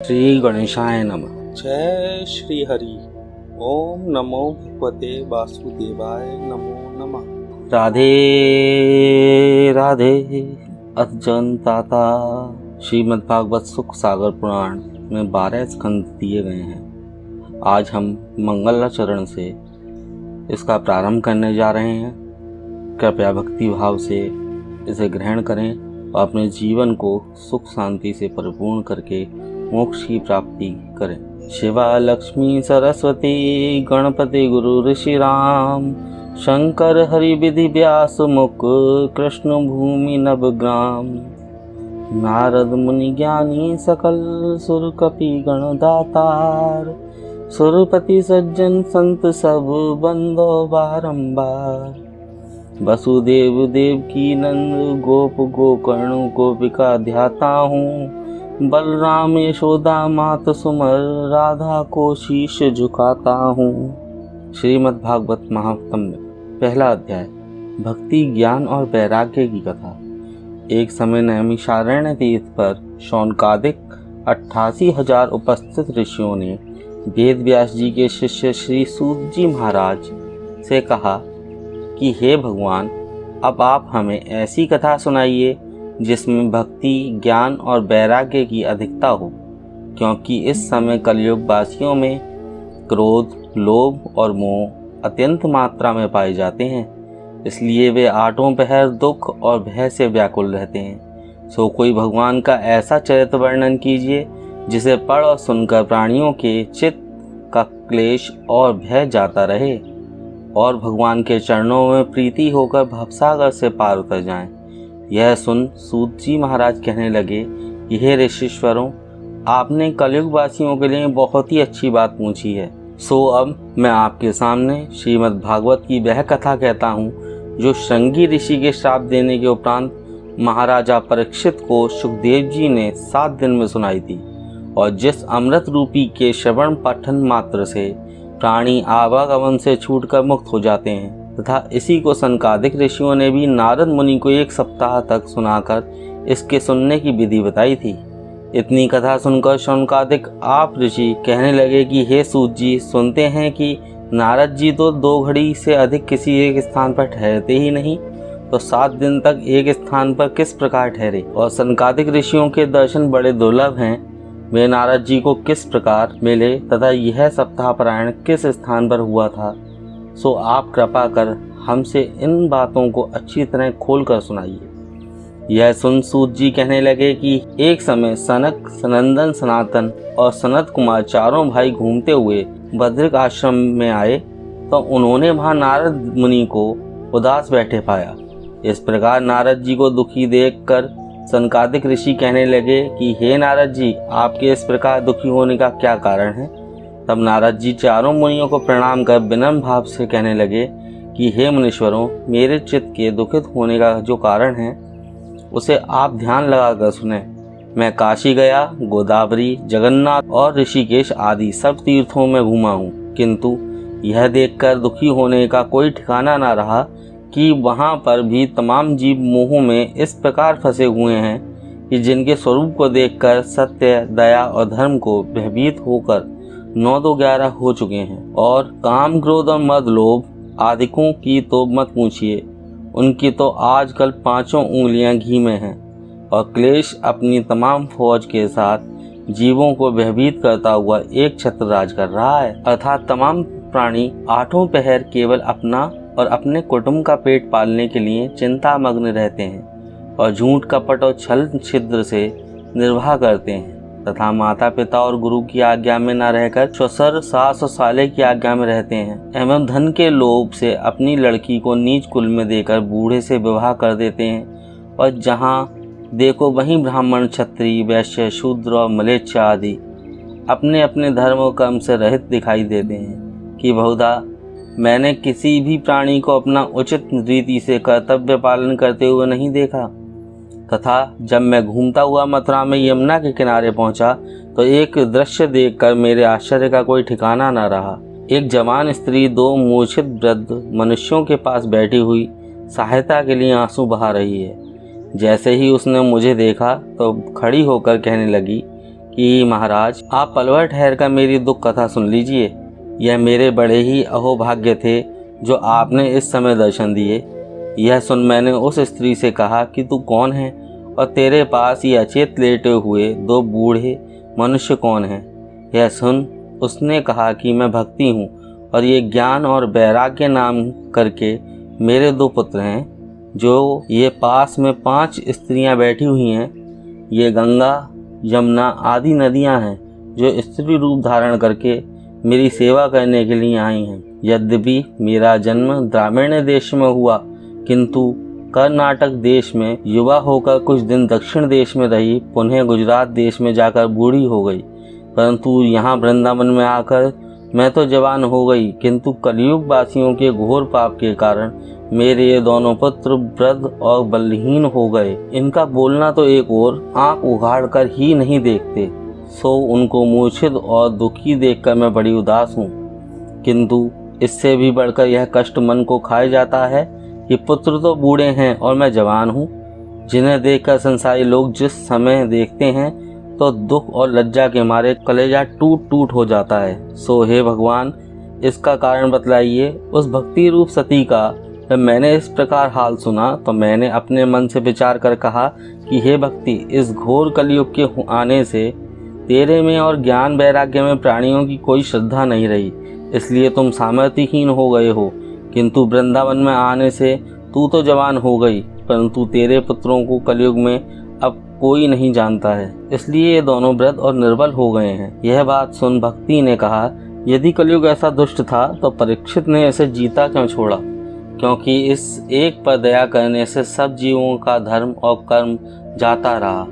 श्री गणेशाय नमः। जय श्री हरि। ओम नमो भगवते वासुदेवाय नमो नमः। राधे राधे। अथ जनताता श्रीमद्भागवत सुख सागर पुराण में 12 स्कंद दिए गए हैं। आज हम मंगलाचरण से इसका प्रारंभ करने जा रहे हैं। कृपया भक्ति भाव से इसे ग्रहण करें और अपने जीवन को सुख शांति से परिपूर्ण करके मोक्ष की प्राप्ति करें। शिवा लक्ष्मी सरस्वती गणपति गुरु ऋषि राम शंकर हरि विधि व्यास मुख कृष्ण भूमि नवग्राम नारद मुनि ज्ञानी सकल सुर कपि गण दातार सुरपति सज्जन संत सब बंदो बारंबार वसुदेव देव की नंद गोप गोकर्ण गोपिका ध्याता हूँ बलराम यशोदा मात सुमर राधा को शीश झुकाता हूँ। श्रीमद् भागवत महात्म्य में पहला अध्याय भक्ति ज्ञान और वैराग्य की कथा। एक समय नैमिषारण्य तीर्थ पर शौनकादिक 88,000 उपस्थित ऋषियों ने वेद व्यास जी के शिष्य श्री सूत जी महाराज से कहा कि हे भगवान, अब आप हमें ऐसी कथा सुनाइए जिसमें भक्ति ज्ञान और वैराग्य की अधिकता हो, क्योंकि इस समय कलयुग वासियों में क्रोध लोभ और मोह अत्यंत मात्रा में पाए जाते हैं, इसलिए वे आठों पहर दुख और भय से व्याकुल रहते हैं। सो कोई भगवान का ऐसा चरित्र वर्णन कीजिए जिसे पढ़ और सुनकर प्राणियों के चित्त का क्लेश और भय जाता रहे और भगवान के चरणों में प्रीति होकर भवसागर से पार उतर जाएं। यह सुन सूत जी महाराज कहने लगे कि हे ऋषीश्वरों, आपने कलयुग वासियों के लिए बहुत ही अच्छी बात पूछी है। सो अब मैं आपके सामने श्रीमद् भागवत की वह कथा कहता हूँ जो श्रृंगी ऋषि के श्राप देने के उपरांत महाराजा परीक्षित को सुखदेव जी ने 7 दिन में सुनाई थी और जिस अमृत रूपी के श्रवण पठन मात्र से प्राणी आवागमन से छूटकर मुक्त हो जाते हैं, तथा इसी को सनकादिक ऋषियों ने भी नारद मुनि को 1 सप्ताह तक सुनाकर इसके सुनने की विधि बताई थी। इतनी कथा सुनकर शौनकादिक आप ऋषि कहने लगे कि हे सूत जी, सुनते हैं कि नारद जी तो 2 घड़ी से अधिक किसी एक स्थान पर ठहरते ही नहीं, तो 7 दिन तक एक स्थान पर किस प्रकार ठहरे? और सनकादिक ऋषियों के दर्शन बड़े दुर्लभ हैं, वे नारद जी को किस प्रकार मिले तथा यह सप्ताह पारायण किस स्थान पर हुआ था? सो आप कृपा कर हमसे इन बातों को अच्छी तरह खोल कर सुनाइए। यह सुन सूत जी कहने लगे कि एक समय सनक सनंदन सनातन और सनत कुमार चारों भाई घूमते हुए बद्रिक आश्रम में आए तो उन्होंने वहां नारद मुनि को उदास बैठे पाया। इस प्रकार नारद जी को दुखी देखकर सनकादिक ऋषि कहने लगे कि हे नारद जी, आपके इस प्रकार दुखी होने का क्या कारण है? तब नारद जी चारों मुनियों को प्रणाम कर विनम्र भाव से कहने लगे कि हे मुनीश्वरों, मेरे चित्त के दुखित होने का जो कारण है उसे आप ध्यान लगाकर सुने। मैं काशी गया, गोदावरी, जगन्नाथ और ऋषिकेश आदि सब तीर्थों में घूमा हूँ, किंतु यह देखकर दुखी होने का कोई ठिकाना न रहा कि वहाँ पर भी तमाम जीव मोह में इस प्रकार फंसे हुए हैं कि जिनके स्वरूप को देखकर सत्य दया और धर्म को भयभीत होकर 9-11 हो चुके हैं। और काम क्रोध और मद लोभ आदिकों की तो मत पूछिए, उनकी तो आजकल 5 उंगलियां घी में हैं और क्लेश अपनी तमाम फौज के साथ जीवों को भयभीत करता हुआ एक छत्र राज कर रहा है। अर्थात तमाम प्राणी 8 पहर केवल अपना और अपने कुटुंब का पेट पालने के लिए चिंतामग्न रहते हैं और झूठ कपट और छल छिद्र से निर्वाह करते हैं तथा माता पिता और गुरु की आज्ञा में न रहकर ससुर सास और साले की आज्ञा में रहते हैं एवं धन के लोभ से अपनी लड़की को नीच कुल में देकर बूढ़े से विवाह कर देते हैं और जहाँ देखो वहीं ब्राह्मण क्षत्रिय वैश्य शूद्र और मलेच्छ आदि अपने अपने धर्म और कर्म से रहित दिखाई देते हैं कि बहुधा मैंने किसी भी प्राणी को अपना उचित रीति से कर्तव्य पालन करते हुए नहीं देखा। तथा जब मैं घूमता हुआ मथुरा में यमुना के किनारे पहुंचा तो एक दृश्य देखकर मेरे आश्चर्य का कोई ठिकाना न रहा। एक जवान स्त्री 2 मूर्छित वृद्ध मनुष्यों के पास बैठी हुई सहायता के लिए आंसू बहा रही है। जैसे ही उसने मुझे देखा तो खड़ी होकर कहने लगी कि महाराज आप पल भर ठहर कर मेरी दुख कथा सुन लीजिए। यह मेरे बड़े ही अहोभाग्य थे जो आपने इस समय दर्शन दिए। यह सुन मैंने उस स्त्री से कहा कि तू कौन है और तेरे पास ये अचेत लेटे हुए दो बूढ़े मनुष्य कौन हैं? यह सुन उसने कहा कि मैं भक्ति हूँ और ये ज्ञान और वैराग्य नाम करके मेरे दो पुत्र हैं। जो ये पास में 5 स्त्रियां बैठी हुई हैं, ये गंगा यमुना आदि नदियां हैं जो स्त्री रूप धारण करके मेरी सेवा करने के लिए आई हैं। यद्यपि मेरा जन्म ग्रामीण देश में हुआ, किंतु कर्नाटक देश में युवा होकर कुछ दिन दक्षिण देश में रही, पुनः गुजरात देश में जाकर बूढ़ी हो गई। परंतु यहाँ वृंदावन में आकर मैं तो जवान हो गई, किंतु कलयुग वासियों के घोर पाप के कारण मेरे ये दोनों पुत्र वृद्ध और बलहीन हो गए। इनका बोलना तो एक ओर, आंख उघाड़ कर ही नहीं देखते, सो उनको मूर्छित और दुखी देखकर मैं बड़ी उदास हूँ। किंतु इससे भी बढ़कर यह कष्ट मन को खाए जाता है कि पुत्र तो बूढ़े हैं और मैं जवान हूँ, जिन्हें देखकर संसारी लोग जिस समय देखते हैं तो दुख और लज्जा के मारे कलेजा टूट टूट हो जाता है। सो हे भगवान, इसका कारण बतलाइए। उस भक्ति रूप सती का जब मैंने इस प्रकार हाल सुना तो मैंने अपने मन से विचार कर कहा कि हे भक्ति, इस घोर कलयुग के आने से तेरे में और ज्ञान वैराग्य में प्राणियों की कोई श्रद्धा नहीं रही, इसलिए तुम सामर्थ्यहीन हो गए हो। किंतु वृंदावन में आने से तू तो जवान हो गई, परंतु तेरे पुत्रों को कलयुग में अब कोई नहीं जानता है, इसलिए ये दोनों वृद्ध और निर्बल हो गए हैं। यह बात सुन भक्ति ने कहा, यदि कलयुग ऐसा दुष्ट था तो परीक्षित ने इसे जीता क्यों छोड़ा? क्योंकि इस एक पर दया करने से सब जीवों का धर्म और कर्म जाता रहा,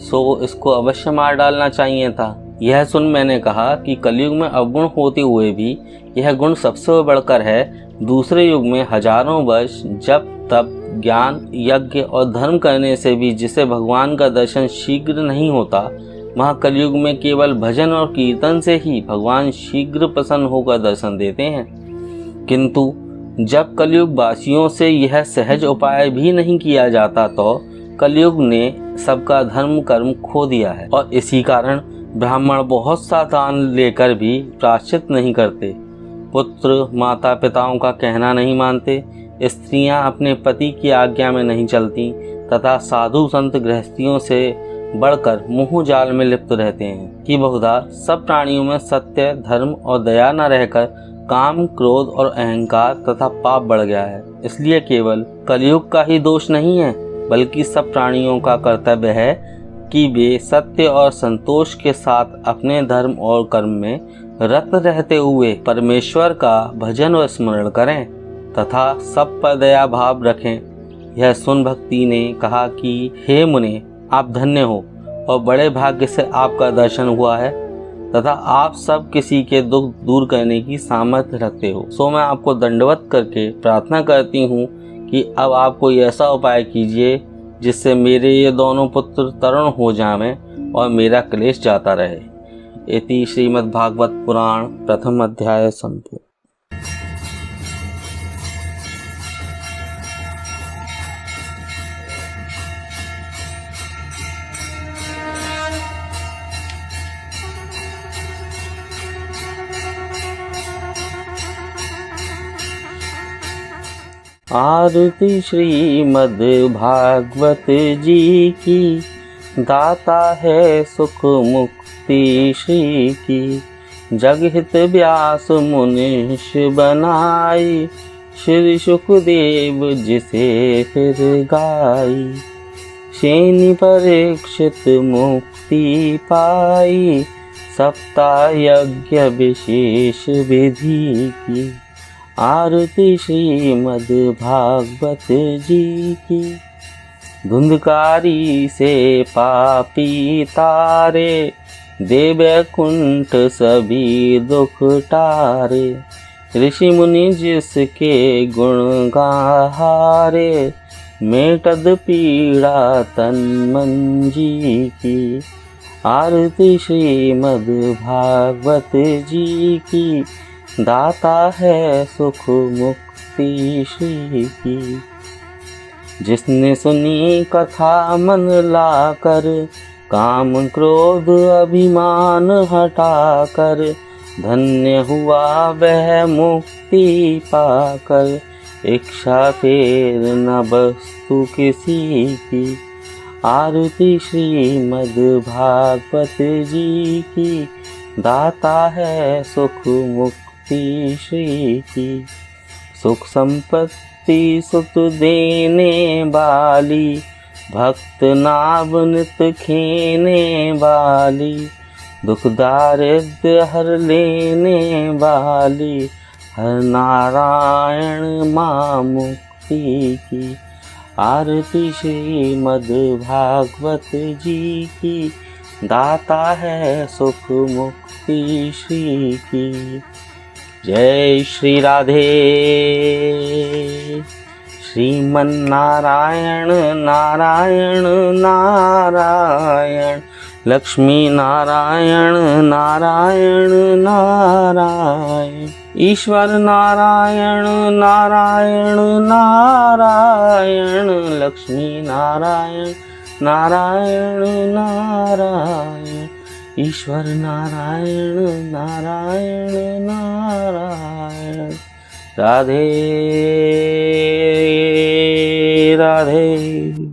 सो इसको अवश्य मार डालना चाहिए था। यह सुन मैंने कहा कि कलयुग में अवगुण होते हुए भी यह गुण सबसे बढ़कर है। दूसरे युग में हजारों वर्ष जप तप ज्ञान यज्ञ और धर्म करने से भी जिसे भगवान का दर्शन शीघ्र नहीं होता, वहाँ कलयुग में केवल भजन और कीर्तन से ही भगवान शीघ्र प्रसन्न होकर दर्शन देते हैं। किंतु जब कलयुग वासियों से यह सहज उपाय भी नहीं किया जाता तो कलयुग ने सबका धर्म कर्म खो दिया है, और इसी कारण ब्राह्मण बहुत सा दान लेकर भी प्रायश्चित नहीं करते, पुत्र माता पिताओं का कहना नहीं मानते, स्त्रियां अपने पति की आज्ञा में नहीं चलती तथा साधु संत गृहस्थियों से बढ़कर मोह जाल में लिप्त रहते हैं कि बहुधा सब प्राणियों में सत्य धर्म और दया न रहकर काम क्रोध और अहंकार तथा पाप बढ़ गया है। इसलिए केवल कलयुग का ही दोष नहीं है, बल्कि सब प्राणियों का कर्तव्य है कि वे सत्य और संतोष के साथ अपने धर्म और कर्म में रत रहते हुए परमेश्वर का भजन और स्मरण करें तथा सब पर दया भाव रखें। यह सुन भक्ति ने कहा कि हे मुने, आप धन्य हो और बड़े भाग्य से आपका दर्शन हुआ है तथा आप सब किसी के दुख दूर करने की सामर्थ्य रखते हो। सो मैं आपको दंडवत करके प्रार्थना करती हूँ कि अब आप कोई ऐसा उपाय कीजिए जिससे मेरे ये दोनों पुत्र तरुण हो जाएं और मेरा क्लेश जाता रहे। इति श्रीमद्भागवत पुराण प्रथम अध्याय संपूर्ण। आरती श्रीमद् भागवत जी की, दाता है सुख मुक्ति श्री की। जगहित व्यास मुनीश बनाई, श्री सुखदेव जिसे फिर गाई। शनि परीक्षित मुक्ति पाई, सप्ताह यज्ञ विशेष विधि की। आरती श्रीमद् भागवत जी की। धुंधकारी से पापी तारे, दे वैकुंठ सभी दुख टारे। ऋषि मुनि जिसके गुण गाहारे, मेटद पीड़ा तन मन जी की। आरती श्रीमद् भागवत जी की, दाता है सुख मुक्ति श्री की। जिसने सुनी कथा मन लाकर, काम क्रोध अभिमान हटाकर धन्य हुआ वह मुक्ति पाकर। इच्छा फेर न वस्तु किसी की, आरती श्रीमद् भागवत जी की। दाता है सुख मुक्ति श्री की, सुख संपत्ति सुत देने वाली, भक्त नाम नित खेने वाली, दुख दारिद्र हर लेने वाली, हर नारायण माँ मुक्ति की। आरती श्रीमद् भागवत जी की, दाता है सुख मुक्ति श्री की। जय श्री राधे। श्रीमन नारायण नारायण नारायण, लक्ष्मी नारायण नारायण नारायण, ईश्वर नारायण नारायण नारायण, लक्ष्मी नारायण नारायण नारायण, ईश्वर नारायण नारायण नारायण। राधे राधे।